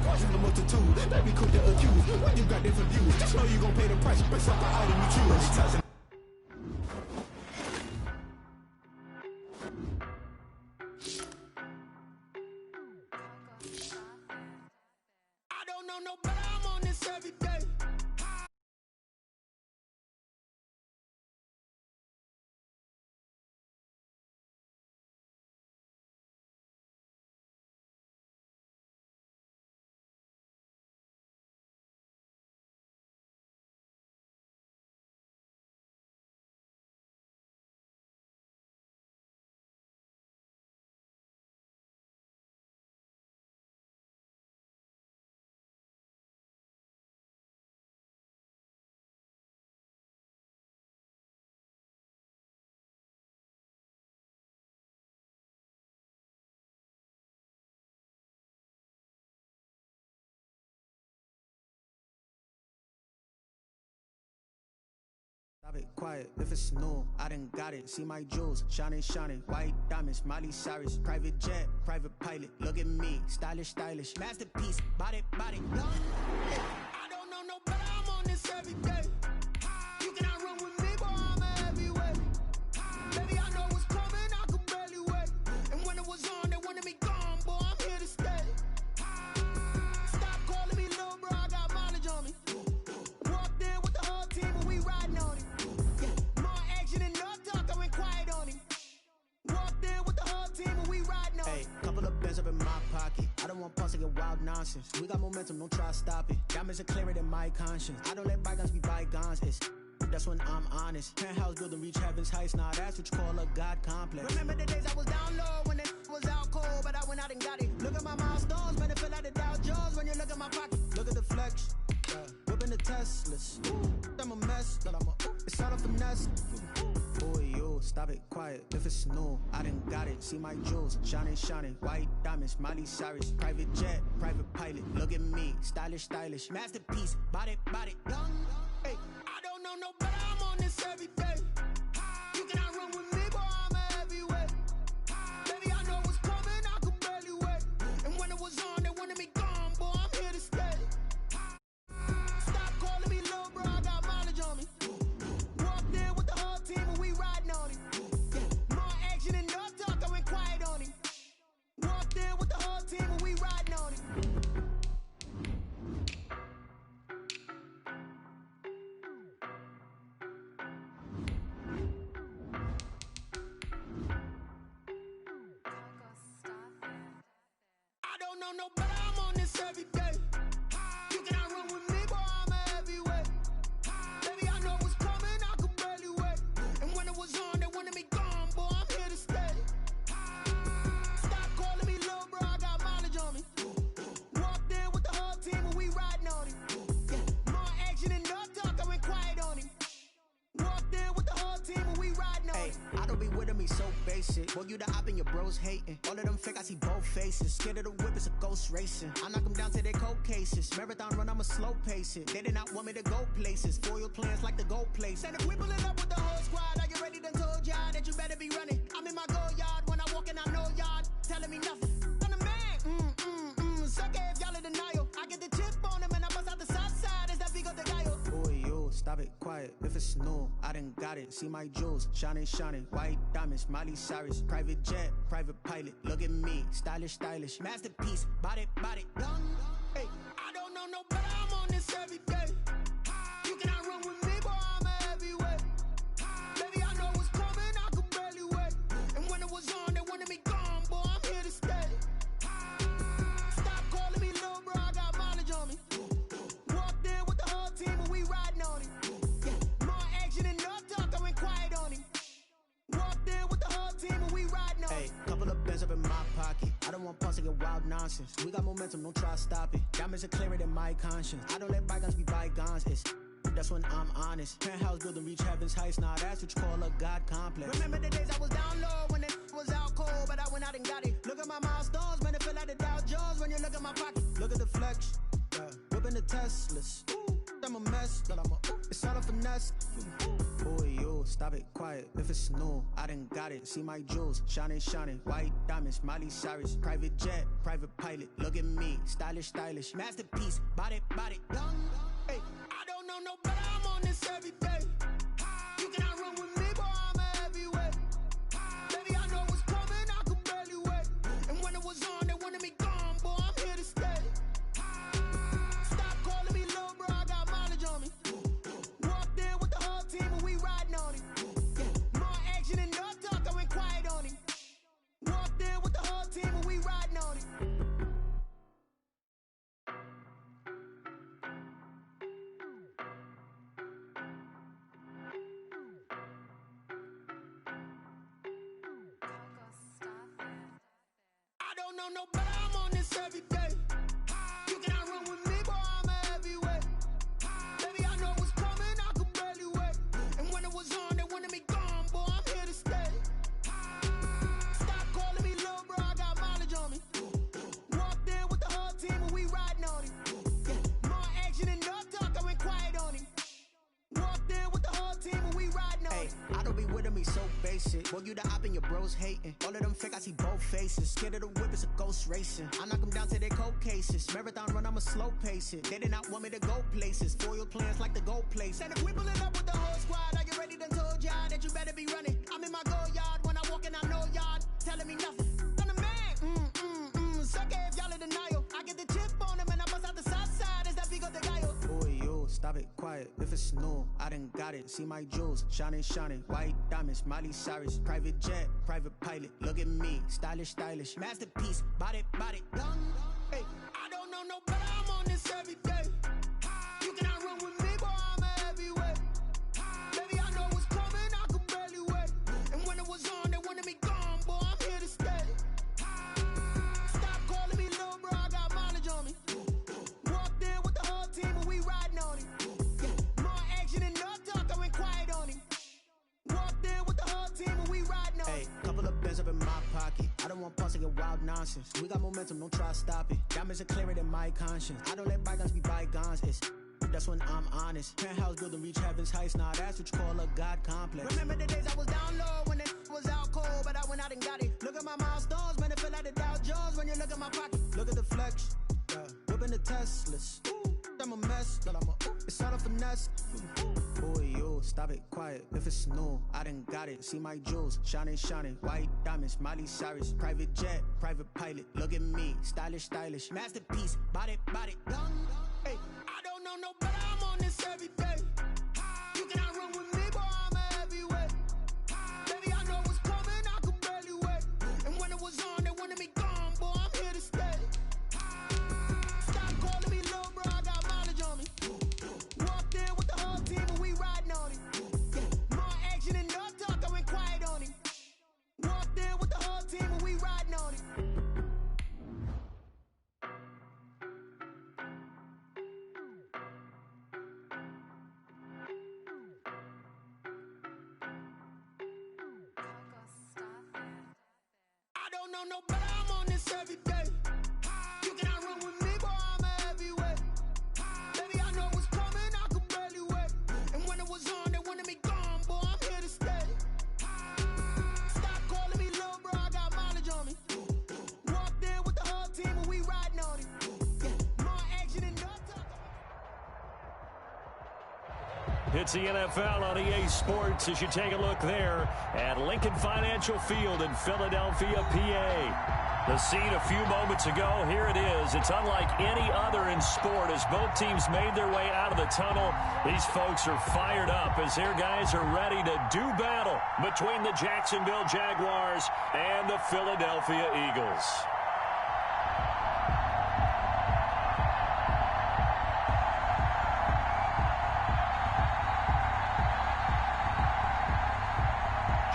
Poison the multitude, baby cook the accused. When you got different views, just know you gon' pay the price. Based off the item you choose. I don't know no better, I'm on this every day. Stop it, quiet, if it's new, I done got it. See my jewels, shining, shining, white diamonds, Miley Cyrus, private jet, private pilot. Look at me, stylish, stylish, masterpiece, body, body, young. I don't know no better, I'm on this every day. You cannot run with me, boy, I'm a heavyweight. Baby, I know what's coming, I could barely wait. And when it was on, they wanted me gone, boy, I'm here to stay. Stop calling me little bro, I got mileage on me. Walked in with the whole team and we riding on it. More action and no talk, I went quiet on him. Walked in with the whole team and we riding on it. Hey, couple of bands up in my pocket. I don't want pause to get wild nonsense. We got momentum, don't try to stop it. Diamonds are clearer than my conscience. I don't let bygones be bygones. That's when I'm honest. Penthouse building reach heaven's heights. Nah, that's what you call a God complex. Remember the days I was down low when it was out cold, but I went out and got it. Look at my milestones, man, it feel like the Dow Jones when you look at my pocket. Look at the flex, whipping the Teslas. I'm a mess, but it's all a finesse. Boy, you, stop it, quiet, if it's new, I done got it. See my jewels, shining, shining, white diamonds, Miley Cyrus, private jet, private pilot. Look at me, stylish, stylish, masterpiece, body, body, young. Hey, I don't know no better, I'm on this every day. You cannot run with me, boy, I'm a heavyweight. Baby, I know what's coming, I could barely wait. And when it was on, they wanted me gone, boy, I'm here to stay. Stop calling me little bro, I got mileage on me. Walked in with the whole team and we riding on it. More action and no talk, I went quiet on him. Walked in with the whole team and we riding on it. I don't know no better, I'm on this every day. You cannot run with me, boy, I'm a heavyweight. Baby, I know what's coming, I could barely wait. And when it was on, they wanted me gone, boy, I'm here to stay. Stop calling me little bro, I got mileage on me. Walked in with the whole team and we riding on it. More action and no talk, I went quiet on him. Walked in with the whole team and we riding on Hey, it. I don't be with me so basic. Boy, you the op and your bros hating. All of them fake, I see both faces. Scared of the whip, it's a ghost racing. I knock them down to their cold cases. Marathon run, I'ma slow pace it. They did not want me to go places. Foil plans like the gold place. And if we pulling up with the whole squad, I get ready to told y'all that you better be running. I'm in my go yard, when I walk in, I know y'all telling me nothing. I'm the man, suck it if y'all in denial. I get the chip on them and I bust out the south side, is that big of the guy? Boy, you, stop it, quiet, if it's new, I done got it. See my jewels, shining, shining, white diamonds, Miley Cyrus, private jet, private pilot. Look at me, stylish, stylish, masterpiece, body, body, young. Hey, I don't know no better, I'm on this every day. You cannot run with me, boy, I'm a heavyweight. Baby, I know what's coming, I could barely wait. And when it was on, they wanted me gone, boy, I'm here to stay. Stop calling me little bro, I got mileage on me. Walked in with the whole team and we riding on it. More action and no talk, I went quiet on him. Walked in with the whole team and we riding on it. Hey, couple of bands up in my pocket. I don't want pause to get wild nonsense. We got momentum, don't try to stop it. Diamonds are clearer than my conscience. I don't let bygones be bygones. That's when I'm honest. Penthouse building reach heaven's heights. Nah, that's what you call a God complex. Remember the days I was down low when it was out cold, but I went out and got it. Look at my milestones, man, it feel like the Dow Jones when you look at my pocket. Look at the flex, whipping the Teslas. I'm a mess, but it's all a finesse. Boy, you, stop it, quiet. If it's new, I done got it. See my jewels, shining, shining. White diamonds, Miley Cyrus. Private jet, private pilot. Look at me, stylish, stylish. Masterpiece, body, body, young. Hey, I don't know no better, I'm on this every day. You cannot run with me, boy, I'm a heavyweight. Baby, I know what's coming, I could barely wait. And when it was on, they wanted me gone, boy, I'm here to stay. Stop calling me little bro, I got mileage on me. Walked in with the whole team and we riding on it. More action and no talk, I went quiet on him. Walked in with the whole team and we riding on it. I don't know no better, I'm on this every day. You cannot run with me, boy, I'm a heavyweight. Baby, I know what's coming, I could barely wait. And when it was on, they wanted me gone, boy, I'm here to stay. Stop calling me little bro, I got mileage on me. Walked in with the whole team and we riding on it. More action and no talk, I went quiet on him. Walked in with the whole team and we riding on hey, it. I don't be with me so basic. Boy, you the op and your bros hating. All of them fake, I see both faces. Scared of the whip, it's a ghost racing. I knock them down to their cold cases. Marathon run, I'ma slow pace it. They did not want me to go places. Foil plans like the gold place. And if we pulling up with the whole squad, are you ready? Done told y'all that you better be running. I'm in my go yard. When I walk in, I know y'all telling me nothing. I'm the man. Sucker if y'all in denial. I get the chip on him and I bust out the south side. Is that Vigo de Gallo? Boy, yo, stop it, quiet. If it's new, I done got it. See my jewels, shining, shining. White diamonds, Miley Cyrus. Private jet, private pilot. Look at me, stylish, stylish. Masterpiece, body, body, young. Hey, I don't know no better, I'm on this every day. You cannot run with me, boy, I'm a heavyweight. Baby, I know what's coming, I could barely wait. And when it was on, they wanted me gone, boy, I'm here to stay. Stop calling me little bro, I got mileage on me. Walked in with the whole team and we riding on it. More action and no talk, I went quiet on him. Walked in with the whole team and we riding on it. hey, couple of bands up in my pocket. I don't want pause to get wild nonsense. We got momentum, don't try to stop it. Diamonds are clearer than my conscience. I don't let bygones be bygones. That's when I'm honest. Penthouse building reach heaven's heights. Nah, that's what you call a God complex. Remember the days I was down low when it was out cold, but I went out and got it. Look at my milestones, man, it feel like the Dow Jones when you look at my pocket. Look at the flex, whipping the Teslas. I'm a mess, but it's all a finesse. Boy, yo, stop it, quiet. If it's new, I done got it. See my jewels, shining, shining. White diamonds, Miley Cyrus. Private jet, private pilot. Look at me, stylish, stylish. Masterpiece, body, body, young. Hey, I don't know no better, I'm on this every day. You cannot run with me, boy, I'm a heavyweight. Baby, I know what's coming, I could barely wait. And when it was on, they wanted me gone, boy, I'm here to stay. Stop calling me little bro, I got mileage on me. Walked in with the whole team and we riding on it. More action and no talk, I went quiet on him. Walked in with the whole team and we riding on it. I don't know no better, I'm on this every day. You cannot run with me, boy, I'm a heavyweight. Baby, I know what's coming, I could barely wait. And when it was on, they wanted me gone, boy, I'm here to stay. Stop calling me little bro, I got mileage on me. Walked in with the whole team and we riding on it. More action and no talk. It's the NFL on EA Sports as you take a look there at Lincoln Financial Field in Philadelphia, PA. The scene a few moments ago, here it is. It's unlike any other in sport as both teams made their way out of the tunnel. These folks are fired up as their guys are ready to do battle between the Jacksonville Jaguars and the Philadelphia Eagles.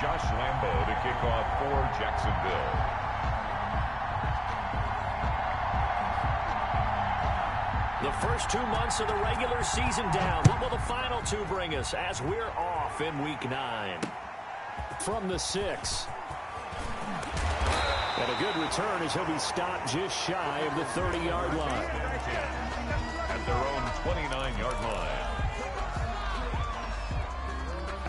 Josh Lambo to kick off for Jacksonville. The first 2 months of the regular season down. What will the final two bring us as we're off in Week 9? From the 6. And a good return as he'll be stopped just shy of the 30-yard line. At their own 29-yard line.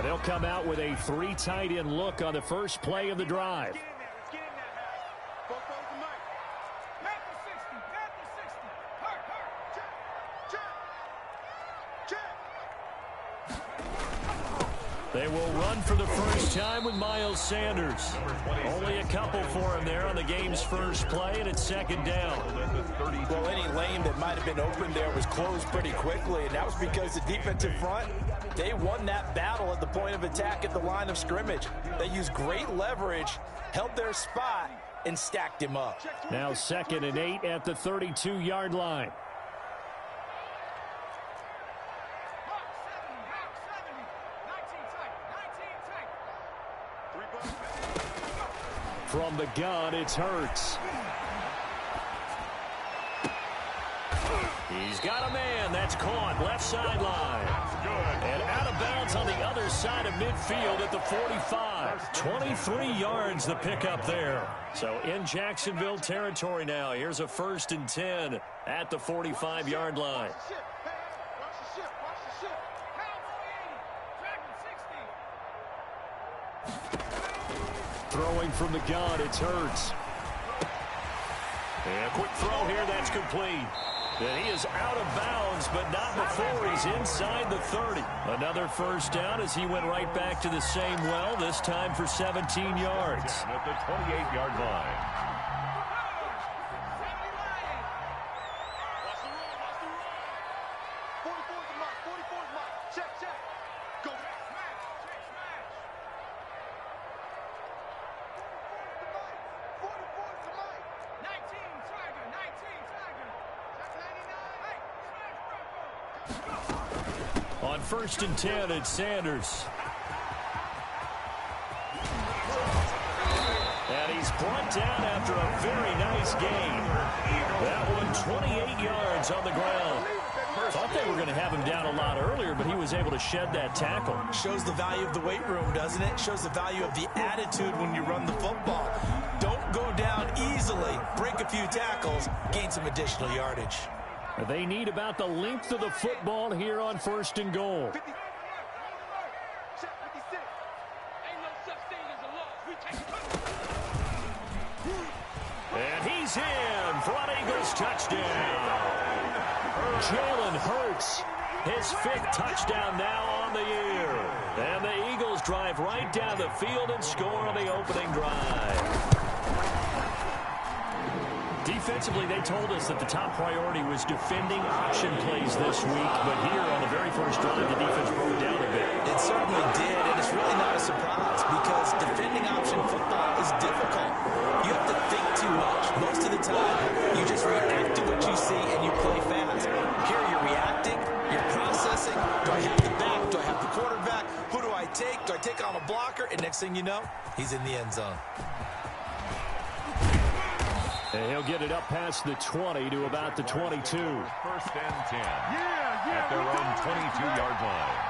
And they'll come out with a 3 tight end look on the first play of the drive. They will run for the first time with Miles Sanders. Only a couple for him there on the game's first play, and it's second down. Well, any lane that might have been open there was closed pretty quickly, and that was because the defensive front, they won that battle at the point of attack at the line of scrimmage. They used great leverage, held their spot, and stacked him up. Now 2nd and 8 at the 32-yard line. From the gun, it's Hurts. He's got a man. That's caught. Left sideline. And out of bounds on the other side of midfield at the 45. 23 yards the pickup there. So in Jacksonville territory now. Here's a 1st and 10 at the 45-yard line. Throwing from the gun, it's Hurts. And a quick throw here, that's complete. And he is out of bounds, but not before he's inside the 30. Another first down as he went right back to the same well, this time for 17 yards. At the 28-yard line. On 1st and 10, it's Sanders. And he's brought down after a very nice gain. That one 28 yards on the ground. Thought they were going to have him down a lot earlier, but he was able to shed that tackle. Shows the value of the weight room, doesn't it? Shows the value of the attitude when you run the football. Don't go down easily. Break a few tackles, gain some additional yardage. They need about the length of the football here on 1st and goal. And he's in for an Eagles touchdown. Jalen Hurts, his 5th touchdown now on the year. And the Eagles drive right down the field and score on the opening drive. Defensively, they told us that the top priority was defending option plays this week, but here on the very first drive, the defense broke down a bit. It certainly did, and it's really not a surprise because defending option football is difficult. You have to think too much. Most of the time, you just react to what you see and you play fast. Here you're reacting, you're processing. Do I have the back? Do I have the quarterback? Who do I take? Do I take on a blocker? And next thing you know, he's in the end zone. And he'll get it up past the 20 to about the 22. 1st and 10. At their own 22-yard line.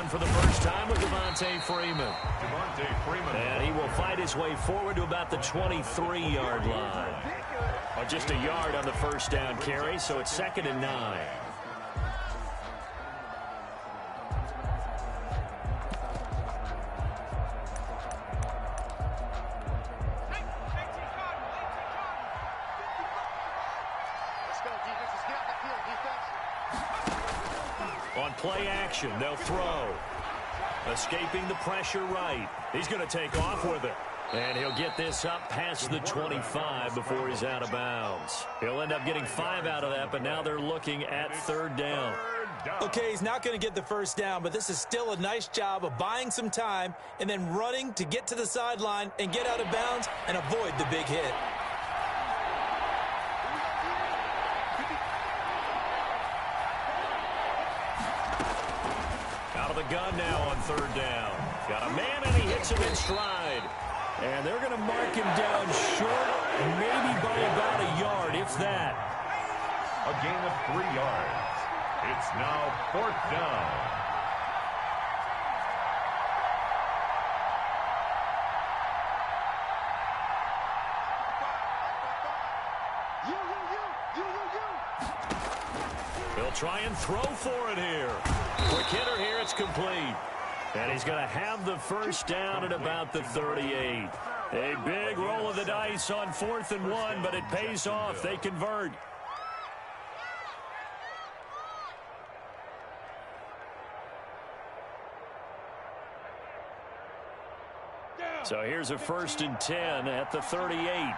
For the first time with Devontae Freeman. And he will fight his way forward to about the 23-yard line. Just a yard on the first down carry, so it's 2nd and 9. On play action, they'll throw. Escaping the pressure right. He's going to take off with it. And he'll get this up past the 25 before he's out of bounds. He'll end up getting 5 out of that, but now they're looking at 3rd down. Okay, he's not going to get the first down, but this is still a nice job of buying some time and then running to get to the sideline and get out of bounds and avoid the big hit. Out of the gun now on 3rd down. Got a man and he hits him in stride. And they're going to mark him down short, maybe by about a yard, if that. A gain of 3 yards. It's now 4th down. He'll try and throw for it here. Quick hitter here, it's complete. And he's going to have the first down at about the 38. A big roll of the dice on 4th and 1, but it pays off. They convert. So here's a 1st and 10 at the 38.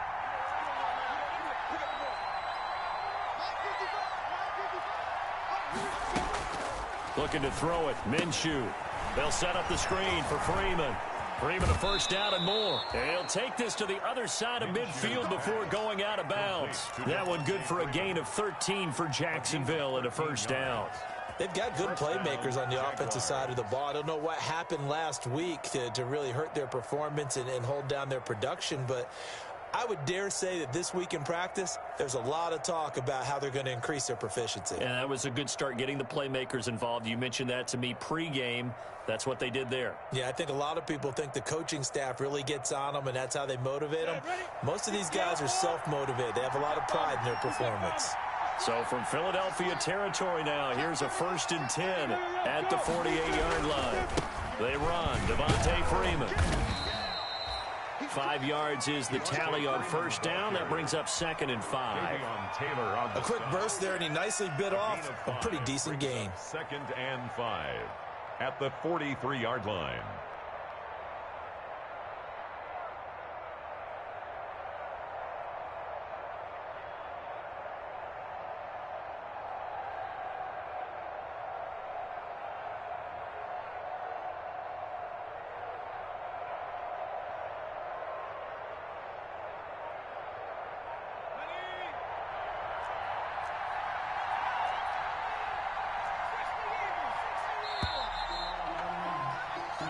Looking to throw it. Minshew. They'll set up the screen for Freeman. Freeman a first down and more. And he'll take this to the other side of midfield before going out of bounds. That one good for a gain of 13 for Jacksonville and a first down. They've got good playmakers on the offensive side of the ball. I don't know what happened last week to really hurt their performance and hold down their production, but I would dare say that this week in practice, there's a lot of talk about how they're going to increase their proficiency. And that was a good start, getting the playmakers involved. You mentioned that to me pregame. That's what they did there. Yeah, I think a lot of people think the coaching staff really gets on them, and that's how they motivate them. Most of these guys are self-motivated. They have a lot of pride in their performance. So from Philadelphia territory now, here's a 1st and 10 at the 48-yard line. They run. Devontae Freeman. 5 yards is the tally on first down. That brings up 2nd and 5. A quick burst there, and he nicely bit off a pretty decent gain. 2nd and 5 at the 43-yard line.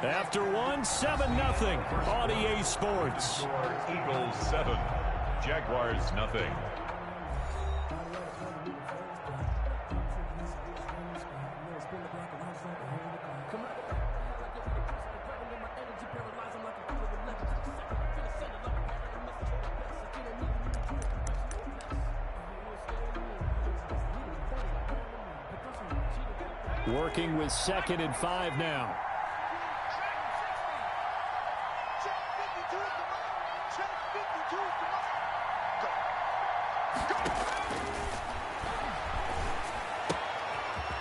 After one, 7-0 on EA Sports. Eagles 7, Jaguars 0. Working with 2nd and 5 now.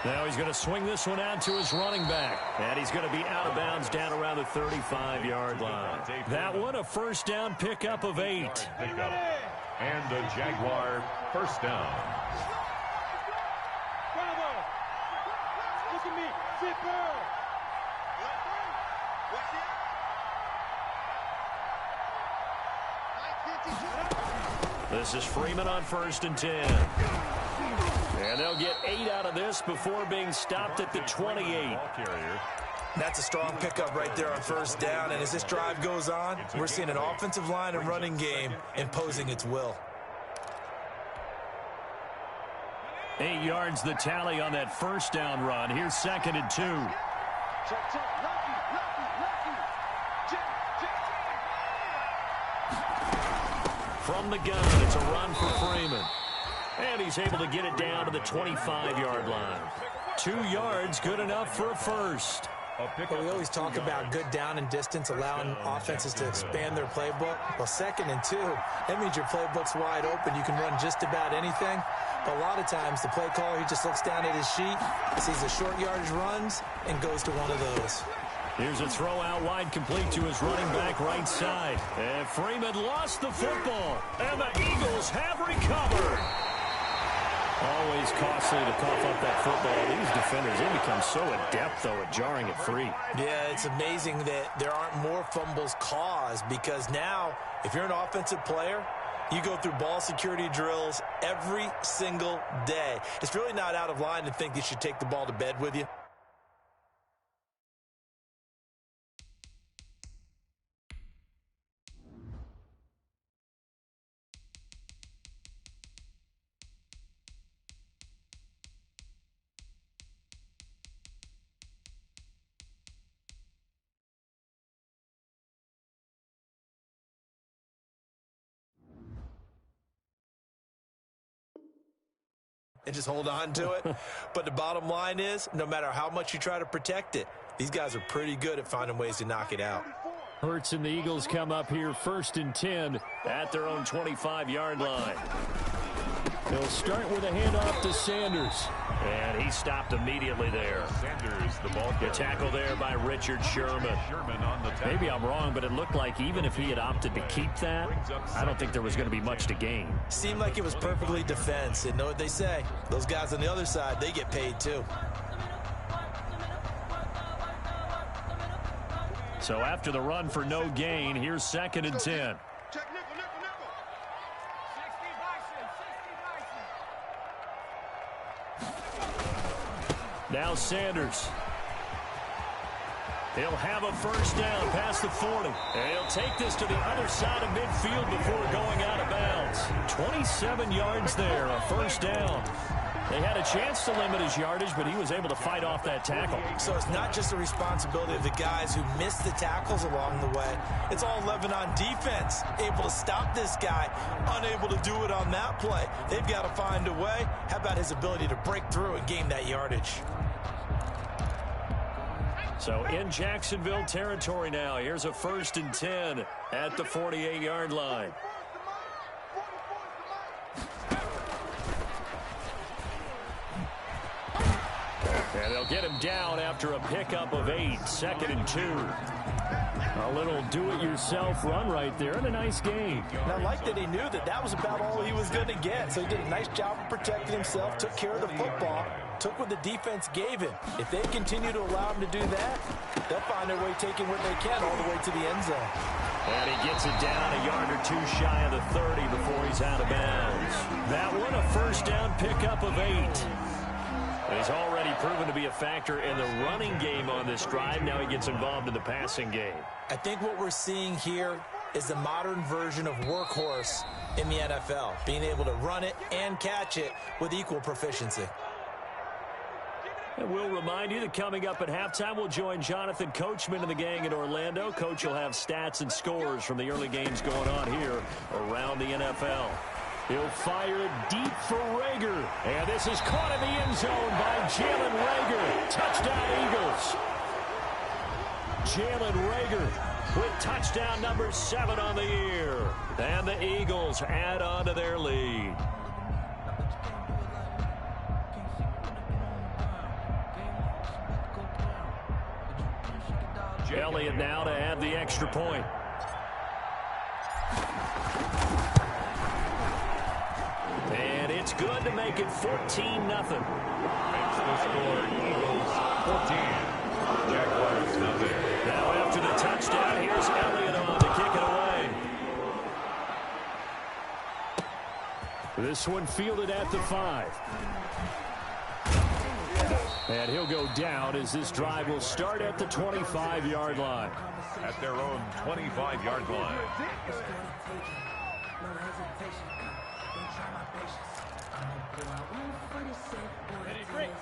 Now he's going to swing this one out to his running back. And he's going to be out of bounds down around the 35-yard line. That one a first down pickup of 8. And a Jaguar first down. Look at me. Zipper. This is Freeman on 1st and 10. And they'll get 8 out of this before being stopped at the 28. That's a strong pickup right there on first down. And as this drive goes on, we're seeing an offensive line and running game imposing its will. 8 yards the tally on that first down run. Here's 2nd and 2. From the gun, it's a run for Freeman. And he's able to get it down to the 25-yard line. 2 yards, good enough for a first. Well, we always talk about good down and distance, allowing offenses to expand their playbook. Well, 2nd and 2, that means your playbook's wide open. You can run just about anything. But a lot of times, the play caller, he just looks down at his sheet, sees the short yardage runs, and goes to one of those. Here's a throw out wide, complete to his running back right side. And Freeman lost the football. And the Eagles have recovered. Always costly to cough up that football. These defenders, they become so adept, though, at jarring it free. Yeah, it's amazing that there aren't more fumbles caused, because now, if you're an offensive player, you go through ball security drills every single day. It's really not out of line to think you should take the ball to bed with you. and just hold on to it. But the bottom line is, no matter how much you try to protect it, these guys are pretty good at finding ways to knock it out. Hurts and the Eagles come up here 1st and 10 at their own 25-yard line. They'll start with a handoff to Sanders. And he stopped immediately there. Sanders, the ball carrier. The tackle there by Richard Sherman. On the tackle. Maybe I'm wrong, but it looked like even if he had opted to keep that, I don't think there was going to be much to gain. Seemed like it was perfectly defense. And know what they say? Those guys on the other side, they get paid too. So after the run for no gain, here's 2nd and 10. Now Sanders. He'll have a first down past the 40. And he'll take this to the other side of midfield before going out of bounds. 27 yards there, a first down. They had a chance to limit his yardage, but he was able to fight off that tackle. So it's not just the responsibility of the guys who missed the tackles along the way. It's all 11 on defense, able to stop this guy, unable to do it on that play. They've got to find a way. How about his ability to break through and gain that yardage? So in Jacksonville territory now, here's a 1st and 10 at the 48-yard line. And they'll get him down after a pickup of 8, 2nd and 2. A little do-it-yourself run right there and a nice gain. And I like that he knew that that was about all he was going to get. So he did a nice job of protecting himself, took care of the football, took what the defense gave him. If they continue to allow him to do that, they'll find their way taking what they can all the way to the end zone. And he gets it down a yard or two shy of the 30 before he's out of bounds. That one, a first down pickup of 8. He's already proven to be a factor in the running game on this drive. Now he gets involved in the passing game. I think what we're seeing here is the modern version of workhorse in the NFL, being able to run it and catch it with equal proficiency. And we'll remind you that coming up at halftime, we'll join Jonathan Coachman and the gang in Orlando. Coach will have stats and scores from the early games going on here around the NFL. He'll fire it deep for Rager. And this is caught in the end zone by Jalen Rager. Touchdown, Eagles. Jalen Rager with touchdown number 7 on the year. And the Eagles add on to their lead. Elliott now to add the extra point. And it's good to make it 14-0. Makes the score Eagles 14. Jaguars nothing. Now after the touchdown, here's Elliott on to kick it away. This one fielded at the 5. And he'll go down as this drive will start at the 25-yard line. At their own 25-yard line.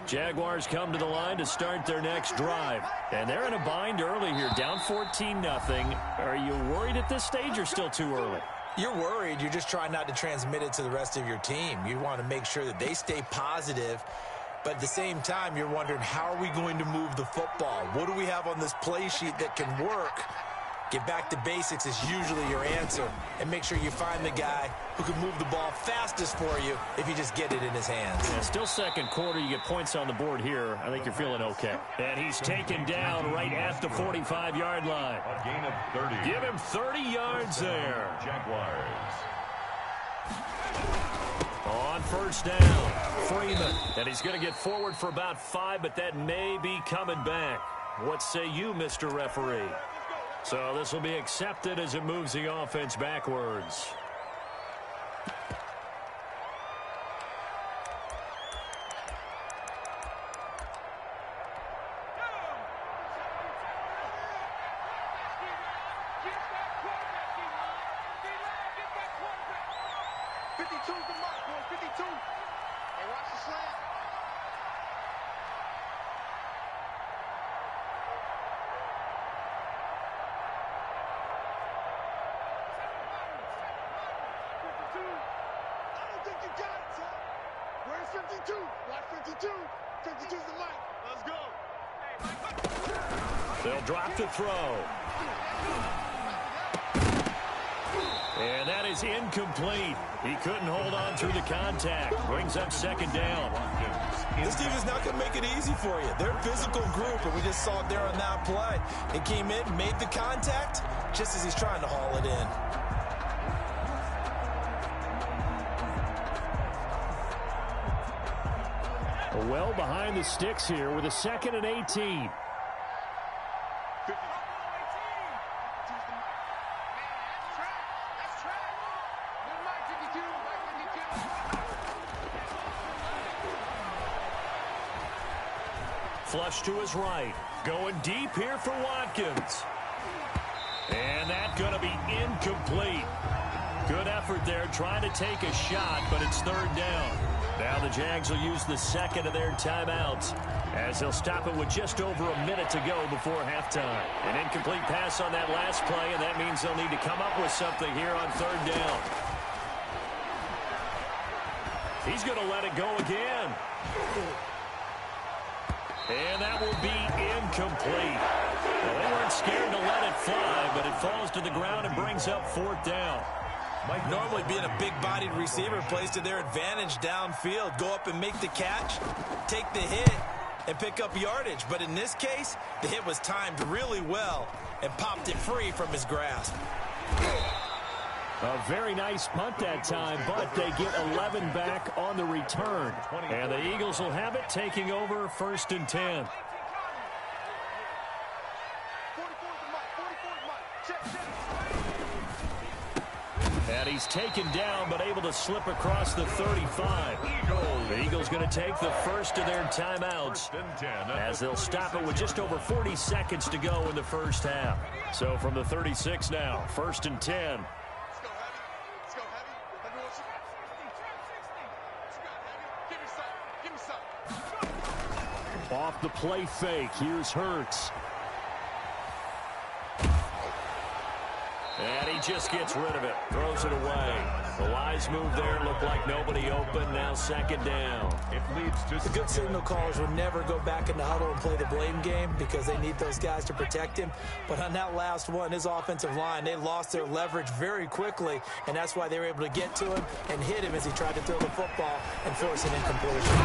Jaguars come to the line to start their next drive. And they're in a bind early here, down 14-0. Are you worried at this stage or still too early? You're worried. You're just trying not to transmit it to the rest of your team. You want to make sure that they stay positive. But at the same time, you're wondering, how are we going to move the football? What do we have on this play sheet that can work? Get back to basics is usually your answer. And make sure you find the guy who can move the ball fastest for you if you just get it in his hands. Yeah, still second quarter. You get points on the board here. I think you're feeling okay. And he's taken down right at the 45-yard line. A gain of 30. Give him 30 yards there. Jaguars. On first down, Freeman. And he's going to get forward for about 5, but that may be coming back. What say you, Mr. Referee? So this will be accepted as it moves the offense backwards. 52. Watch 52. 52's the mic. Let's go. They'll drop the throw. And that is incomplete. He couldn't hold on through the contact. Brings up second down. This team is not going to make it easy for you. They're a physical group, and we just saw it there on that play. He came in, made the contact, just as he's trying to haul it in. Well behind the sticks here with a 2nd and 18. Flush to his right. Going deep here for Watkins. And that's going to be incomplete. Good effort there trying to take a shot, but it's 3rd down. Now the Jags will use the 2nd of their timeouts as they'll stop it with just over a minute to go before halftime. An incomplete pass on that last play, and that means they'll need to come up with something here on 3rd down. He's going to let it go again. And that will be incomplete. Well, they weren't scared to let it fly, but it falls to the ground and brings up 4th down. Normally being a big-bodied receiver plays to their advantage downfield. Go up and make the catch, take the hit, and pick up yardage. But in this case, the hit was timed really well and popped it free from his grasp. A very nice punt that time, but they get 11 back on the return. And the Eagles will have it, taking over 1st and 10. And he's taken down, but able to slip across the 35. The Eagles going to take the first of their timeouts as they'll stop it with just over 40 seconds to go in the first half. So from the 36 now, 1st and 10. Off the play fake, here's Hurts. And he just gets rid of it, throws it away. The wise move there, looked like nobody open, now 2nd down. It leads to The good signal callers will never go back in the huddle and play the blame game because they need those guys to protect him. But on that last one, his offensive line, they lost their leverage very quickly, and that's why they were able to get to him and hit him as he tried to throw the football and force an incompletion.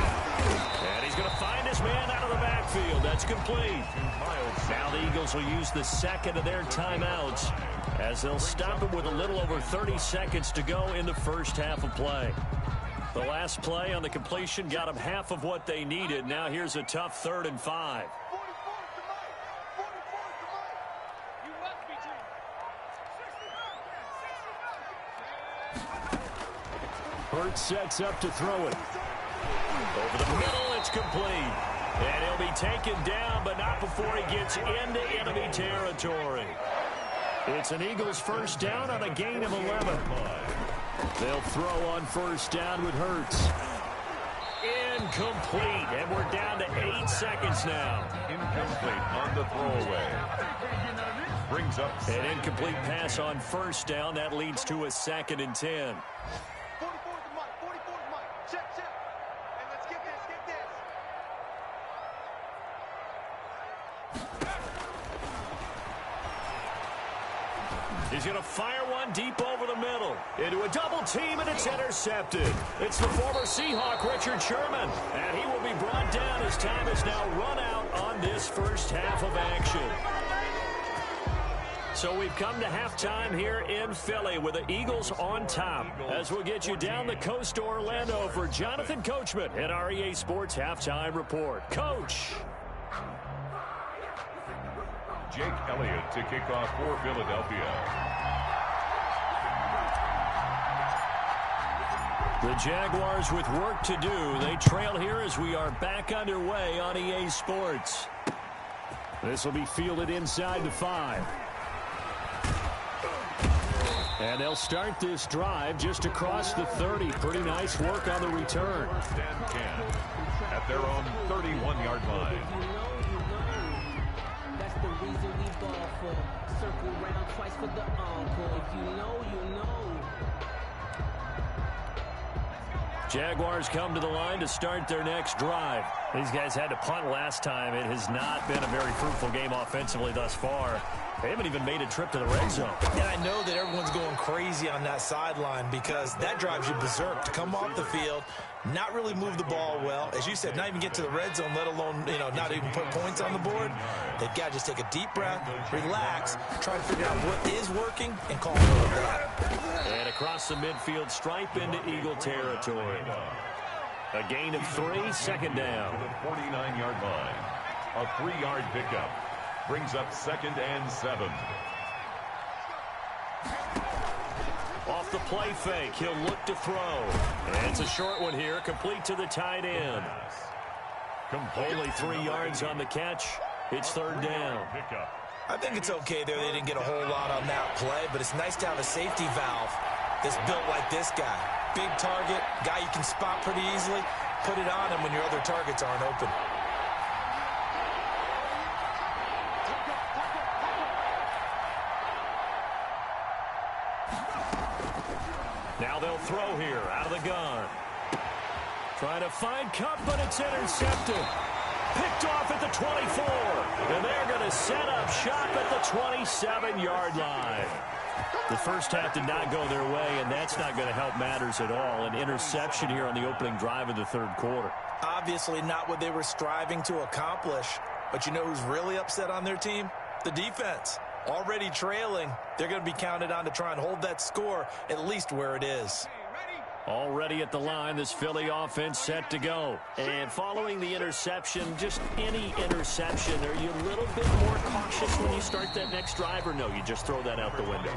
And he's going to find his man out of the backfield. That's complete. Now the Eagles will use the 2nd of their timeouts as they'll stop it with a little over 30 seconds to go in the first half of play. The last play on the completion got them half of what they needed. Now here's a tough 3rd and 5. Hurts sets up to throw it. Over the middle, it's complete. And he'll be taken down, but not before he gets into enemy territory. It's an Eagles first down on a gain of 11. They'll throw on first down with Hurts. Incomplete, and we're down to 8 seconds now. incomplete on the throwaway. Brings up an incomplete pass on first down. That leads to a 2nd and 10. He's going to fire one deep over the middle into a double team, and it's intercepted. It's the former Seahawk, Richard Sherman, and he will be brought down as time is now run out on this first half of action. So we've come to halftime here in Philly with the Eagles on top. As we'll get you down the coast to Orlando for Jonathan Coachman at our EA Sports Halftime Report. Coach. Jake Elliott to kick off for Philadelphia. The Jaguars with work to do. They trail here as we are back underway on EA Sports. This will be fielded inside the 5. And they'll start this drive just across the 30. Pretty nice work on the return. First and 10 at their own 31-yard line. That's the reason we ball for. Circle round twice for the encore. If you know, you know. Jaguars come to the line to start their next drive. These guys had to punt last time. It has not been a very fruitful game offensively thus far. They haven't even made a trip to the red zone. And I know that everyone's going crazy on that sideline because that drives you berserk to come off the field, not really move the ball well. As you said, not even get to the red zone, let alone, not even put points on the board. They've got to just take a deep breath, relax, try to figure out what is working, and call it that. And across the midfield stripe into Eagle territory. A gain of 3, second down. To the 49-yard line. A 3-yard pickup. Brings up 2nd and 7. Off the play fake, he'll look to throw. And it's a short one here, complete to the tight end. Only 3 yards on the catch. It's third down. I think it's okay there. They didn't get a whole lot on that play, but it's nice to have a safety valve that's built like this guy. Big target, guy you can spot pretty easily. Put it on him when your other targets aren't open. Now they'll throw here out of the gun. Trying to find Cup, but it's intercepted. Picked off at the 24. And they're going to set up shop at the 27-yard line. The first half did not go their way, and that's not going to help matters at all. An interception here on the opening drive of the third quarter. Obviously not what they were striving to accomplish. But you know who's really upset on their team? The defense. Already trailing. They're going to be counted on to try and hold that score at least where it is. Already at the line, this Philly offense set to go. And following the interception, just any interception, are you a little bit more cautious when you start that next drive, or no, you just throw that out the window?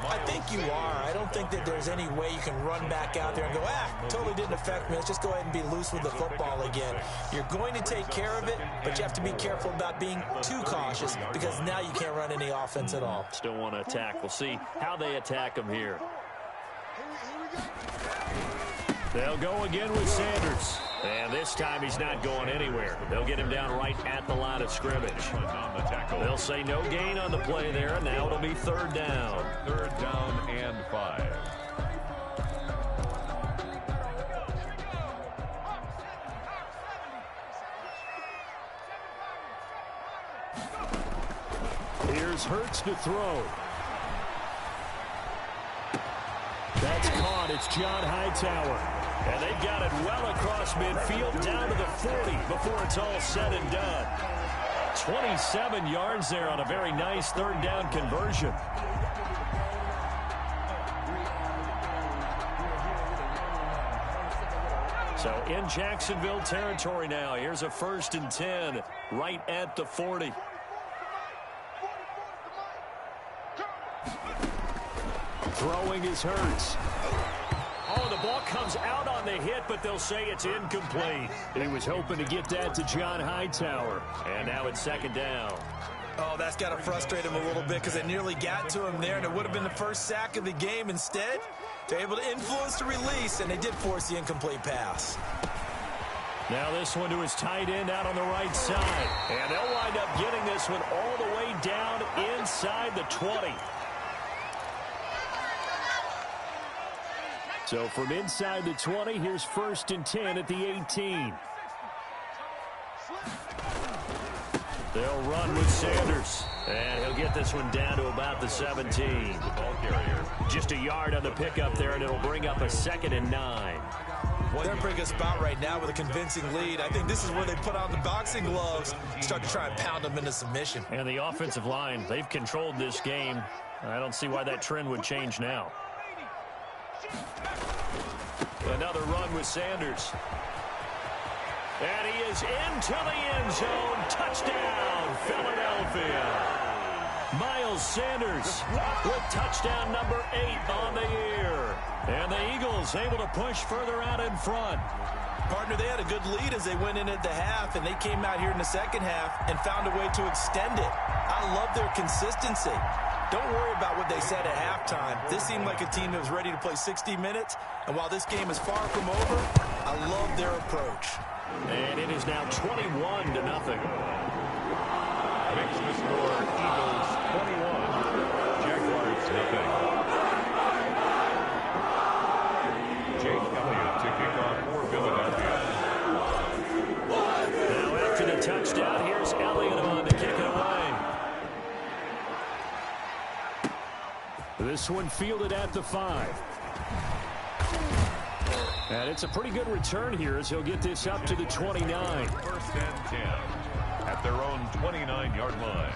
I think you are. I don't think that there's any way you can run back out there and go, totally didn't affect me. Let's just go ahead and be loose with the football again. You're going to take care of it, but you have to be careful about being too cautious because now you can't run any offense at all. Still want to attack. We'll see how they attack them here. They'll go again with Sanders. And this time he's not going anywhere. They'll get him down right at the line of scrimmage. They'll say no gain on the play there, and now it'll be third down. Third down and 5. Here's Hurts to throw. That's caught. It's John Hightower. And they've got it well across midfield down to the 40 before it's all said and done. 27 yards there on a very nice third down conversion. So in Jacksonville territory now. Here's a 1st and 10 right at the 40. Throwing is Hurts. Oh, the ball comes out on the hit, but they'll say it's incomplete. He was hoping to get that to John Hightower. And now it's second down. Oh, that's got to frustrate him a little bit because they nearly got to him there, and it would have been the first sack of the game. Instead, they're able to influence the release, and they did force the incomplete pass. Now this one to his tight end out on the right side. And they'll wind up getting this one all the way down inside the 20. So from inside the 20, here's 1st and 10 at the 18. They'll run with Sanders. And he'll get this one down to about the 17. The ball carrier. Just a yard on the pickup there, and it'll bring up a 2nd and 9. They're in a pretty good spot right now with a convincing lead. I think this is where they put on the boxing gloves, start to try and pound them into submission. And the offensive line, they've controlled this game. I don't see why that trend would change now. Another run with Sanders. And he is into the end zone. Touchdown, Philadelphia. Miles Sanders with touchdown number 8 on the year. And the Eagles able to push further out in front. Partner, they had a good lead as they went in at the half, and they came out here in the second half and found a way to extend it. I love their consistency. Don't worry about what they said at halftime. This seemed like a team that was ready to play 60 minutes, and while this game is far from over, I love their approach. And it is now 21-0. Makes the score Eagles 21, Jaguars nothing. Jake Elliott to kick off This one fielded at the 5. And it's a pretty good return here as he'll get this up to the 29. First and 10 at their own 29-yard line.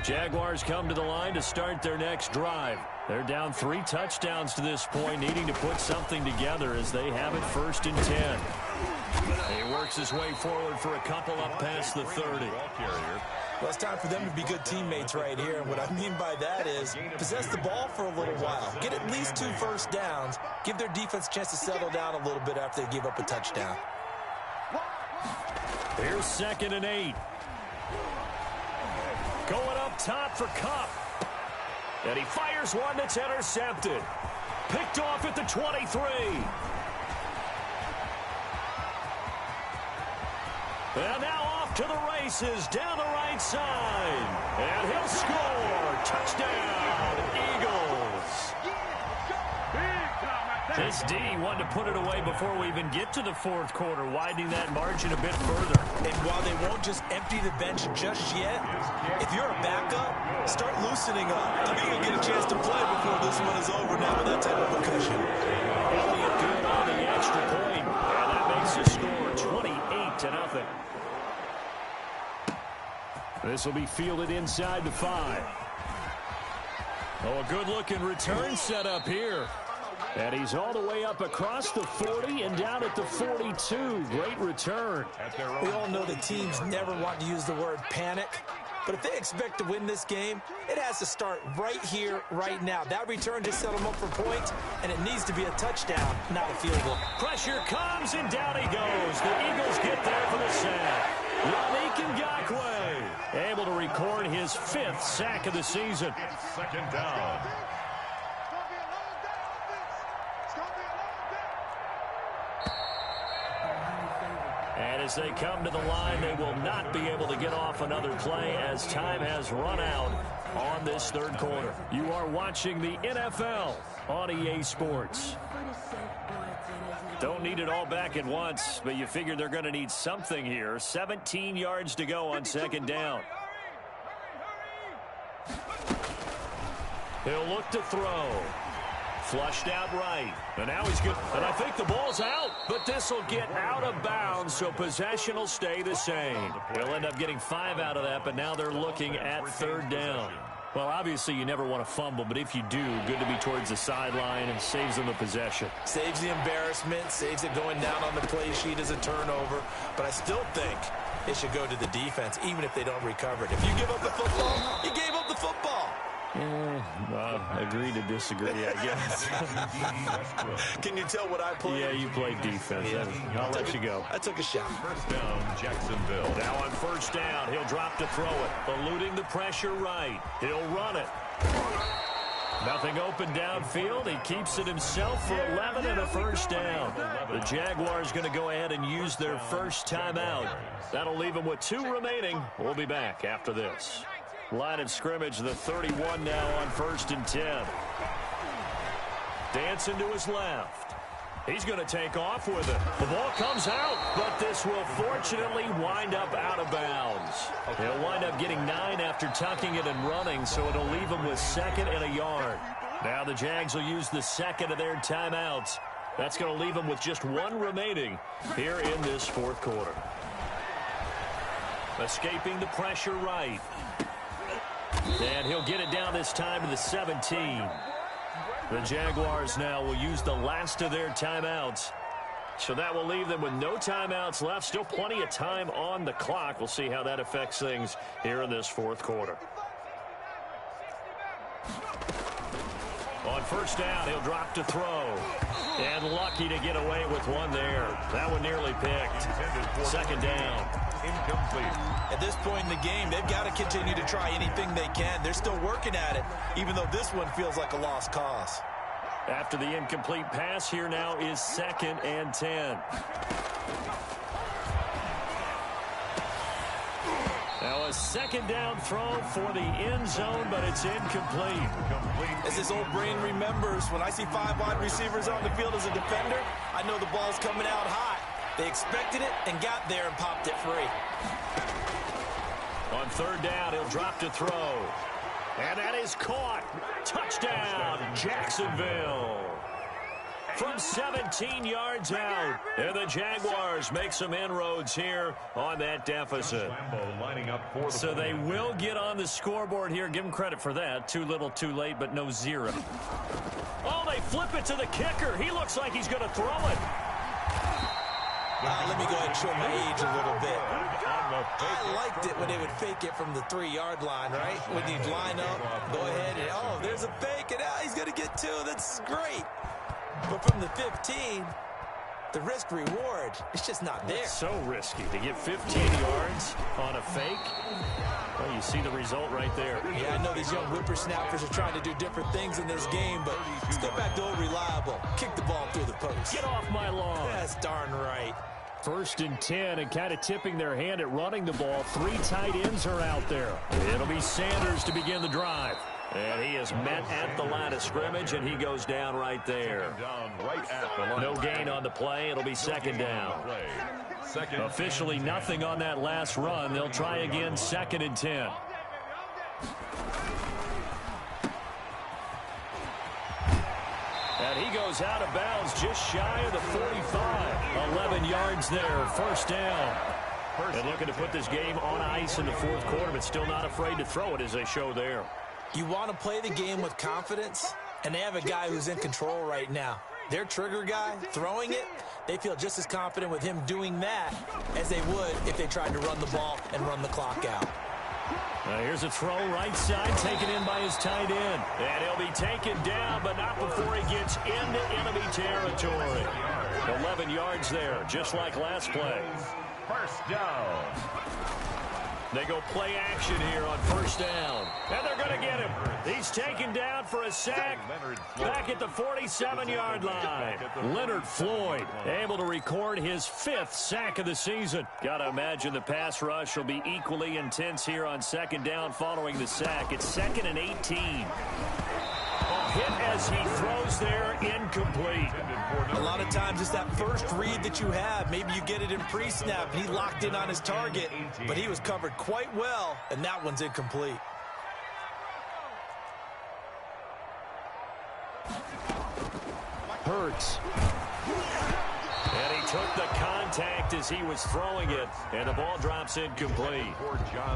Jaguars come to the line to start their next drive. They're down 3 touchdowns to this point, needing to put something together as they have it first and 10. He works his way forward for a couple up past the 30. Well, it's time for them to be good teammates right here. And what I mean by that is possess the ball for a little while. Get at least 2 first downs. Give their defense a chance to settle down a little bit after they give up a touchdown. Here's 2nd and 8. Going up top for Kupp. And he fires one that's intercepted. Picked off at the 23. And now off to the races down the right side. And he'll score. Touchdown, Eagles. This D wanted to put it away before we even get to the 4th quarter, widening that margin a bit further. And while they won't just empty the bench just yet, if you're a backup, start loosening up. I think you'll get a chance to play before this one is over now with that type of a cushion. Elliott good on the extra point. And that makes the score 28-0. This will be fielded inside the 5. Oh, a good-looking return set up here. And he's all the way up across the 40 and down at the 42. Great return. We all know that teams never want to use the word panic. But if they expect to win this game, it has to start right here, right now. That return just set them up for points, and it needs to be a touchdown, not a field goal. Pressure comes, and down he goes. The Eagles get there for the sack. Yannick Ngakoue able to record his 5th sack of the season. 2nd down. And as they come to the line, they will not be able to get off another play as time has run out on this 3rd quarter. You are watching the NFL on EA Sports. Don't need it all back at once, but you figure they're going to need something here. 17 yards to go on 2nd down. He'll look to throw. Flushed out right. And now he's good. And I think the ball's out. But this will get out of bounds, so possession will stay the same. He'll end up getting 5 out of that, but now they're looking at 3rd down. Well, obviously, you never want to fumble, but if you do, good to be towards the sideline and saves them the possession. Saves the embarrassment, saves it going down on the play sheet as a turnover. But I still think it should go to the defense, even if they don't recover it. If you give up the football, you gave up the football. Agree to disagree, I guess. Can you tell what I played? Yeah, you played defense. Yeah. I'll let you go. I took a shot. First down, Jacksonville. Now on 1st down, he'll drop to throw it. Eluding the pressure right. He'll run it. Nothing open downfield. He keeps it himself for 11 and a 1st down. The Jaguars going to go ahead and use their first timeout. That'll leave them with 2 remaining. We'll be back after this. Line of scrimmage, the 31 now on 1st and 10. Dancing to his left. He's going to take off with it. The ball comes out, but this will fortunately wind up out of bounds. He'll wind up getting 9 after tucking it and running, so it'll leave him with 2nd and a yard. Now the Jags will use the 2nd of their timeouts. That's going to leave them with just 1 remaining here in this 4th quarter. Escaping the pressure right. And he'll get it down this time to the 17. The Jaguars now will use the last of their timeouts. So that will leave them with no timeouts left. Still plenty of time on the clock. We'll see how that affects things here in this 4th quarter. On 1st down, he'll drop to throw. And lucky to get away with one there. That one nearly picked. 2nd down. Incomplete. At this point in the game, they've got to continue to try anything they can. They're still working at it, even though this one feels like a lost cause. After the incomplete pass, here now is 2nd and 10. Now a 2nd down throw for the end zone, but it's incomplete. As his old brain remembers, when I see 5 wide receivers on the field as a defender, I know the ball's coming out hot. They expected it and got there and popped it free. On third down, he'll drop to throw. And that is caught. Touchdown, Jacksonville. From 17 yards out. And the Jaguars make some inroads here on that deficit. So they will get on the scoreboard here. Give them credit for that. Too little, too late, but no zero. Oh, they flip it to the kicker. He looks like he's going to throw it. Let me go ahead and show my age a little bit. I liked it when they would fake it from the 3-yard line, right? When you'd line up, go ahead, and oh, there's a fake, and he's going to get 2. That's great. But from the 15, the risk-reward, it's just not there. It's so risky to get 15 yards on a fake. Well, you see the result right there. Yeah, I know these young whippersnappers are trying to do different things in this game, but let's go back to old reliable. Kick the ball through the post. Get off my lawn. That's darn right. 1st and 10, and kind of tipping their hand at running the ball. 3 tight ends are out there. It'll be Sanders to begin the drive. And he is met at the line of scrimmage, and he goes down right there. No gain on the play. It'll be 2nd down. Officially nothing on that last run. They'll try again 2nd and 10. And he goes out of bounds just shy of the 45. 11 yards there, 1st down. And looking to put this game on ice in the 4th quarter, but still not afraid to throw it as they show there. You want to play the game with confidence, and they have a guy who's in control right now. Their trigger guy, throwing it, they feel just as confident with him doing that as they would if they tried to run the ball and run the clock out. Here's a throw right side, taken in by his tight end. And he'll be taken down, but not before he gets into enemy territory. 11 yards there, just like last play. 1st down. They go play action here on 1st down. And they're going to get him. He's taken down for a sack back at the 47-yard line. Leonard Floyd able to record his 5th sack of the season. Got to imagine the pass rush will be equally intense here on 2nd down following the sack. It's 2nd and 18. Hit as he throws there, incomplete. A lot of times it's that first read that you have. Maybe you get it in pre-snap. He locked in on his target, but he was covered quite well, and that one's incomplete. Hurts. And he took the contact as he was throwing it, and the ball drops incomplete.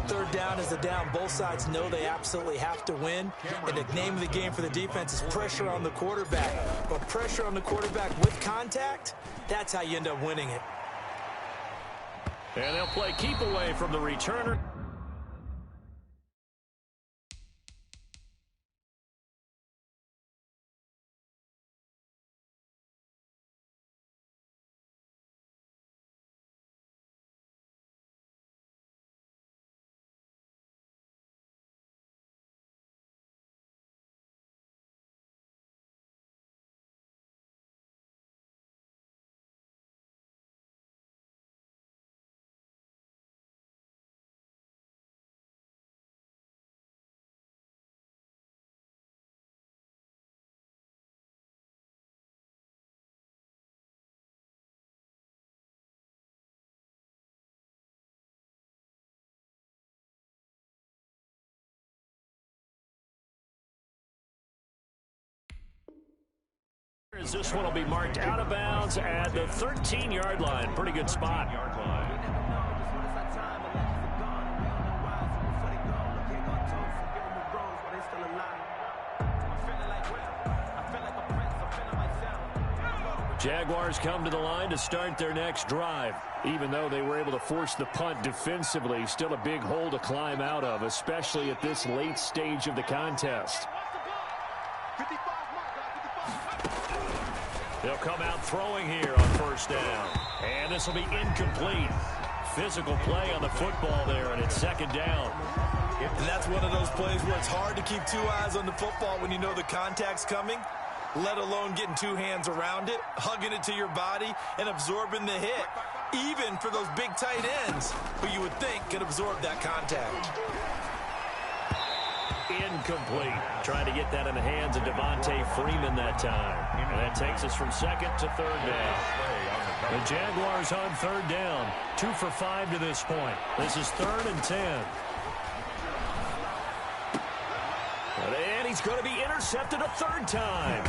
3rd down is a down. Both sides know they absolutely have to win, and the name of the game for the defense is pressure on the quarterback. But pressure on the quarterback with contact, that's how you end up winning it. And they'll play keep away from the returner. As this one will be marked out of bounds at the 13-yard line. Pretty good spot. Jaguars come to the line to start their next drive. Even though they were able to force the punt defensively, still a big hole to climb out of, especially at this late stage of the contest. They'll come out throwing here on 1st down. And this will be incomplete. Physical play on the football there, and it's 2nd down. And that's one of those plays where it's hard to keep 2 eyes on the football when you know the contact's coming, let alone getting 2 hands around it, hugging it to your body, and absorbing the hit, even for those big tight ends who you would think could absorb that contact. Incomplete. Trying to get that in the hands of Devontae Freeman that time. And that takes us from 2nd to 3rd down. The Jaguars on 3rd down. 2 for 5 to this point. This is 3rd and 10. he's going to be intercepted a third time.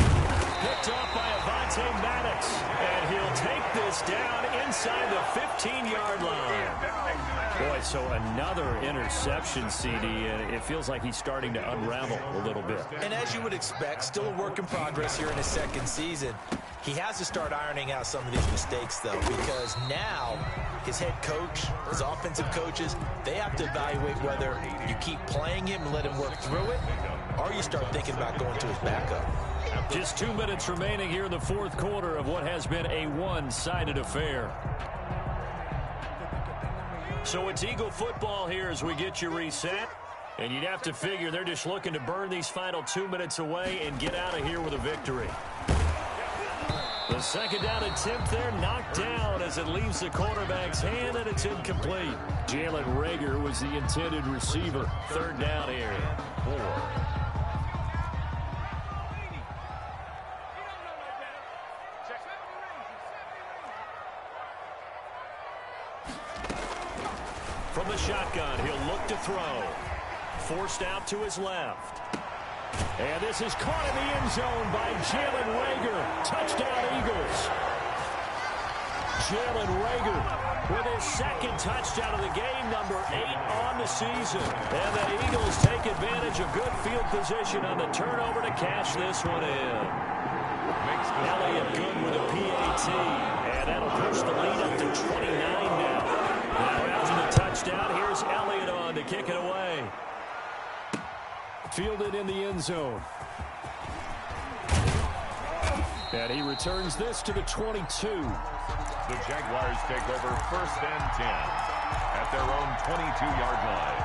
Picked off by Avonte Maddox, and he'll take this down inside the 15-yard line. Boy, so another interception, CD, and it feels like he's starting to unravel a little bit. And as you would expect, still a work in progress here in his second season. He has to start ironing out some of these mistakes, though, because now his head coach, his offensive coaches, they have to evaluate whether you keep playing him and let him work through it, or you start thinking about going to his backup. Just 2 minutes remaining here in the fourth quarter of what has been a one-sided affair. So it's Eagle football here as we get you reset. And you'd have to figure they're just looking to burn these final 2 minutes away and get out of here with a victory. The second down attempt there knocked down as it leaves the quarterback's hand, and it's incomplete. Jalen Reagor was the intended receiver. Third down here. 4. From the shotgun, he'll look to throw. Forced out to his left. And this is caught in the end zone by Jalen Reagor. Touchdown, Eagles. Jalen Reagor with his second touchdown of the game, number 8 on the season. And the Eagles take advantage of good field position on the turnover to cash this one in. Elliott good with a PAT. And that'll push the lead up to 29 now. Now after the touchdown, here's Elliott on to kick it away. Fielded in the end zone. And he returns this to the 22. The Jaguars take over 1st and 10 at their own 22-yard line.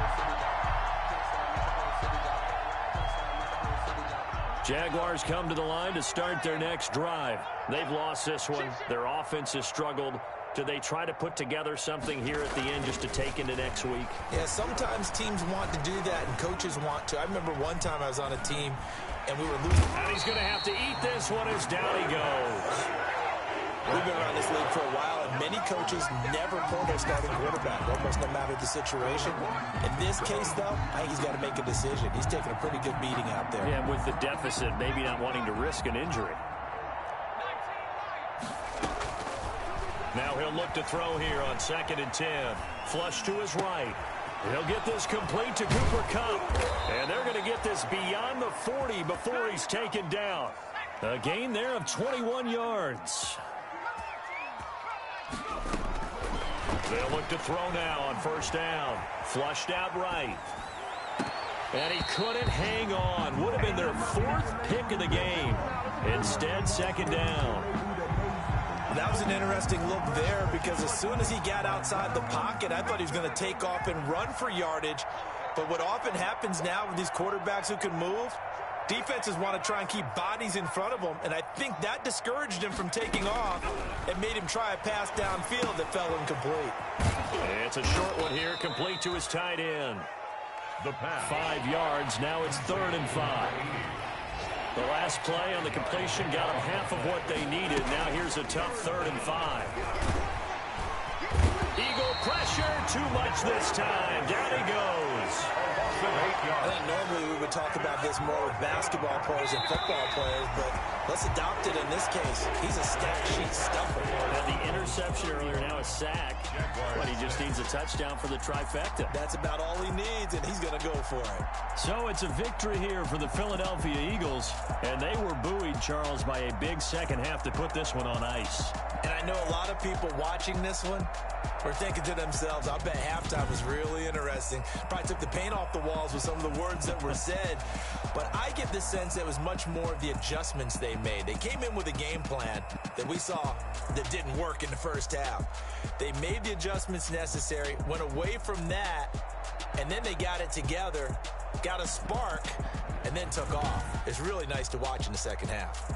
Jaguars come to the line to start their next drive. They've lost this one. Their offense has struggled. Do they try to put together something here at the end just to take into next week? Yeah, sometimes teams want to do that and coaches want to. I remember one time I was on a team and we were losing. And he's going to have to eat this one as down he goes. We've been around this league for a while, and many coaches never pull their starting quarterback, almost no matter the situation. In this case, though, I think he's got to make a decision. He's taking a pretty good beating out there. Yeah, with the deficit, maybe not wanting to risk an injury. Now he'll look to throw here on 2nd and 10. Flush to his right. He'll get this complete to Cooper Kupp. And they're going to get this beyond the 40 before he's taken down. A gain there of 21 yards. They'll look to throw now on 1st down. Flushed out right. And he couldn't hang on. Would have been their 4th pick of the game. Instead, 2nd down. That was an interesting look there because as soon as he got outside the pocket, I thought he was going to take off and run for yardage. But what often happens now with these quarterbacks who can move, defenses want to try and keep bodies in front of them, and I think that discouraged him from taking off and made him try a pass downfield that fell incomplete. It's a short one here, complete to his tight end. The pass. 5 yards, now it's 3rd and 5. The last play on the completion got them half of what they needed. Now here's a tough 3rd and 5. Eagle pressure, too much this time. Down he goes. I think normally we would talk about this more with basketball players and football players, but let's adopt it in this case. He's a stat sheet stuffer. Had the interception earlier, now a sack. But he just needs a touchdown for the trifecta. That's about all he needs, and he's going to go for it. So it's a victory here for the Philadelphia Eagles, and they were buoyed, Charles, by a big second half to put this one on ice. And I know a lot of people watching this one were thinking to themselves, I bet halftime was really interesting. Probably took the paint off the walls with some of the words that were said. But I get the sense that it was much more of the adjustments they made. They came in with a game plan that we saw that didn't work in the first half. They made the adjustments necessary, went away from that, and then they got it together, got a spark, and then took off. It's really nice to watch in the second half.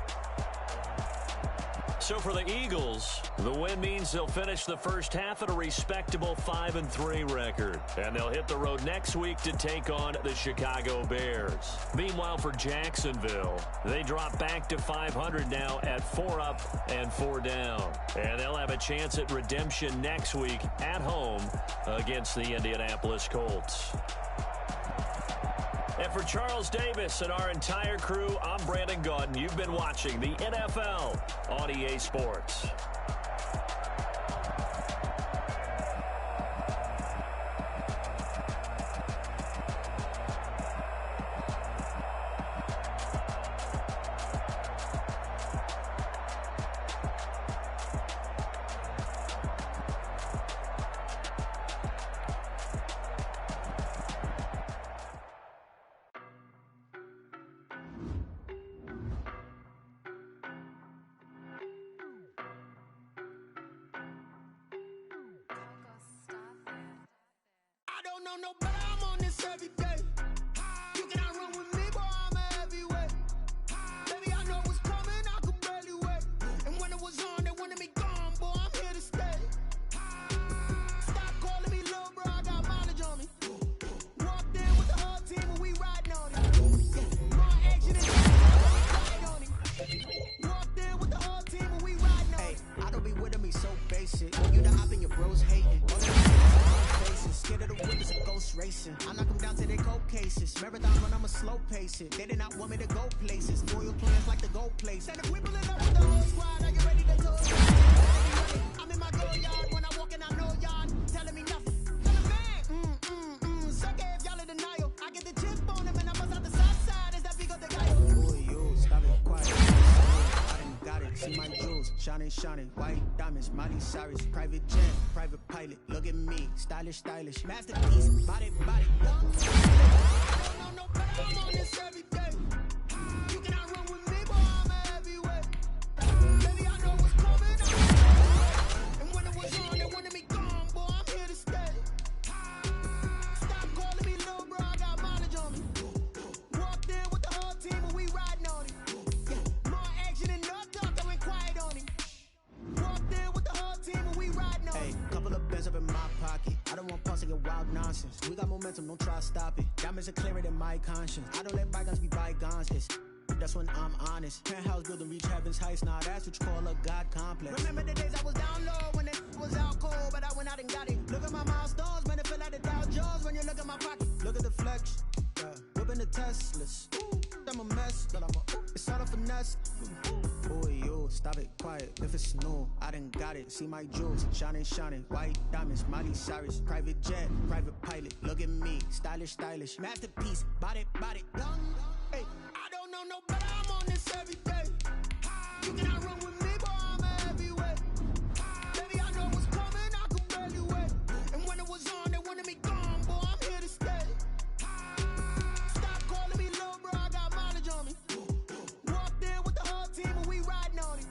So for the Eagles, the win means they'll finish the first half at a respectable 5-3 record. And they'll hit the road next week to take on the Chicago Bears. Meanwhile, for Jacksonville, they drop back to 500 now at 4 up and 4 down. And they'll have a chance at redemption next week at home against the Indianapolis Colts. And for Charles Davis and our entire crew, I'm Brandon Gaudin. You've been watching the NFL on EA Sports. I don't know no better, I'm on this every day. You cannot run with me, boy, I'm a heavyweight. Baby, I know what's coming, I could barely wait. And when it was on, they wanted me gone, boy, I'm here to stay. Stop calling me little bro, I got mileage on me. Walked in with the whole team and we riding on it. More action and ride on it. Walked in with the whole team and we riding on it. I don't be with me so basic. When you the op and your bros hating. Scared of the whip, it's a ghost racing. I knock them down to their cold cases. Marathon run, I'ma slow pace it. They did not want me to go places. Loyal plans like the gold place. And if we pulling up with the whole squad, are you ready to go? I'm in my go yard. When I walk in, I know y'all telling me nothing. Tell a man, suck it if y'all in denial. I get the chip on him and I bust out the south side. Is that big of the guy? Boy, you, stop it, quiet. I done got it, see my jewels, shining, shining, white diamonds, Miley Cyrus, private jet, private pilot, look at me, stylish, stylish, masterpiece, body, body, I don't know no better, I'm on this every day. You cannot run with me, boy, I'm a heavyweight. Baby, I know what's coming, I'm heavyweight. And when it was on, they wanted me gone, boy, I'm here to stay. Stop calling me little bro, I got mileage on me. Walked in with the whole team and we riding on it. More action and no talk, I went quiet on it. Walked in with the whole team and we riding on it. couple of bands up in my pocket. I don't want pulse to get wild nonsense. We got momentum, don't try to stop it. Diamonds are clearer than my conscience. I don't let bygones be bygones. That's when I'm honest. Penthouse building reach heaven's heights. Now that's what you call a God complex. Remember the days I was down low when it was out cold, but I went out and got it. Look at my milestones, man, it feel like the Dow Jones when you look at my pocket. Look at the flex, whipping the Teslas. I'm a mess, but it's all a finesse. Boy, you, stop it, quiet. If it's new, I done got it. See my jewels, shining, shining, white diamonds, Miley Cyrus, private jet, private pilot. Look at me, stylish, stylish, masterpiece, body, body, young. Hey, I don't know no better, I'm on this every day. You cannot run with me, boy, I'm a heavyweight. Baby, I know what's coming, I could barely wait. And when it was on, they wanted me gone, boy, I'm here to stay. Stop calling me little bro, I got mileage on me. Walked in with the whole team and we riding on it.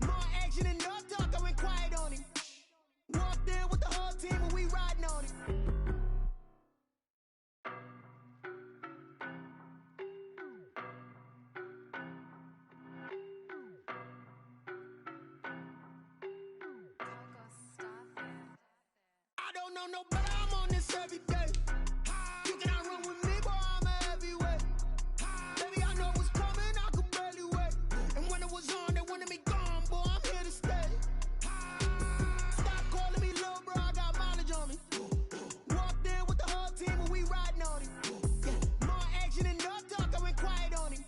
More action and no talk, I went quiet on it. Walked in with the whole team and we riding on it. I don't know no better, I'm on this every day. You cannot run with me, boy, I'm a heavyweight. Baby, I know what's coming, I could barely wait. And when it was on, they wanted me gone, boy, I'm here to stay. Stop calling me little bro, I got mileage on me. Walked in with the whole team and we riding on it. More action and no talk, I went quiet on it.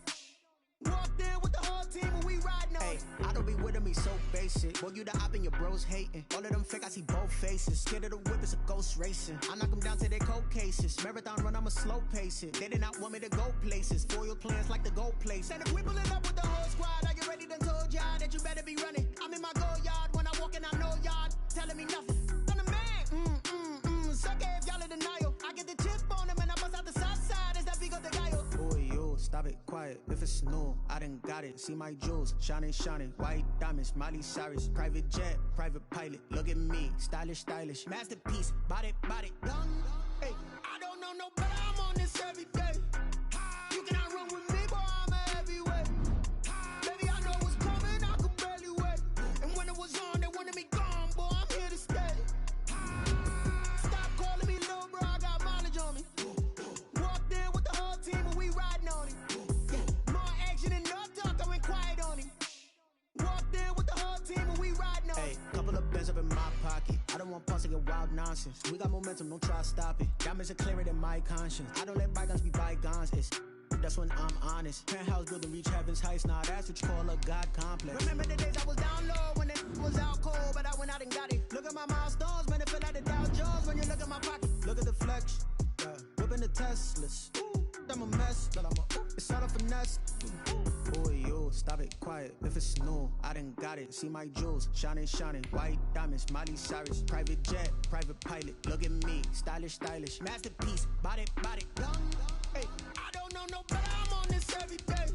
Walked in with the whole team and we riding on Hey, it. I don't be with me so basic. Boy, you the op and your bros hating. All of them fake, I see both faces. Scared of the whip, it's a ghost racing. I knock them down to their cold cases. Marathon run, I'ma slow pace it. They did not want me to go places. Foil plans like the gold place. And if we pulling up with the whole squad, are you ready? Done told y'all that you better be running. I'm in my go yard. When I walk in, I know y'all telling me nothing. I'm the man. Suck it if y'all in denial. I get the chip on him and I bust out the south side. Is that big of the guy? Boy, you, stop it, quiet. If it's new, I done got it. See my jewels, shining, shining, white diamonds, Miley Cyrus, private jet, private pilot. Look at me, stylish, stylish, masterpiece, body, body, young. Hey, I don't know no better, I'm on this every day. You cannot run with me, boy, I'm a heavyweight. Baby, I know what's coming, I could barely wait. And when it was on, they wanted me gone, boy, I'm here to stay. Stop calling me little bro, I got mileage on me. Walked in with the whole team and we riding on it. More action and no talk, I went quiet on it. Walked in with the whole team and we riding on it. Hey, couple of bands up in my pocket. I don't want pulse to get wild nonsense. nonsense. We got momentum, don't try to stop it. Diamonds are clearer than my conscience. I don't let bygones be bygones. That's when I'm honest. Penthouse building, reach heaven's heights. Nah, that's what you call a God complex. Remember the days I was down low when it was out cold, but I went out and got it. Look at my milestones, man, it feel like the Dow Jones when you look at my pocket. Look at the flex, whipping the Teslas. I'm a mess, but it's all a finesse. Boy, yo, stop it, quiet. If it's new, I done got it. See my jewels, shining, white diamonds, Miley Cyrus, private jet, private pilot. Look at me, stylish, masterpiece, body, young. Hey, I don't know no better, I'm on this every day.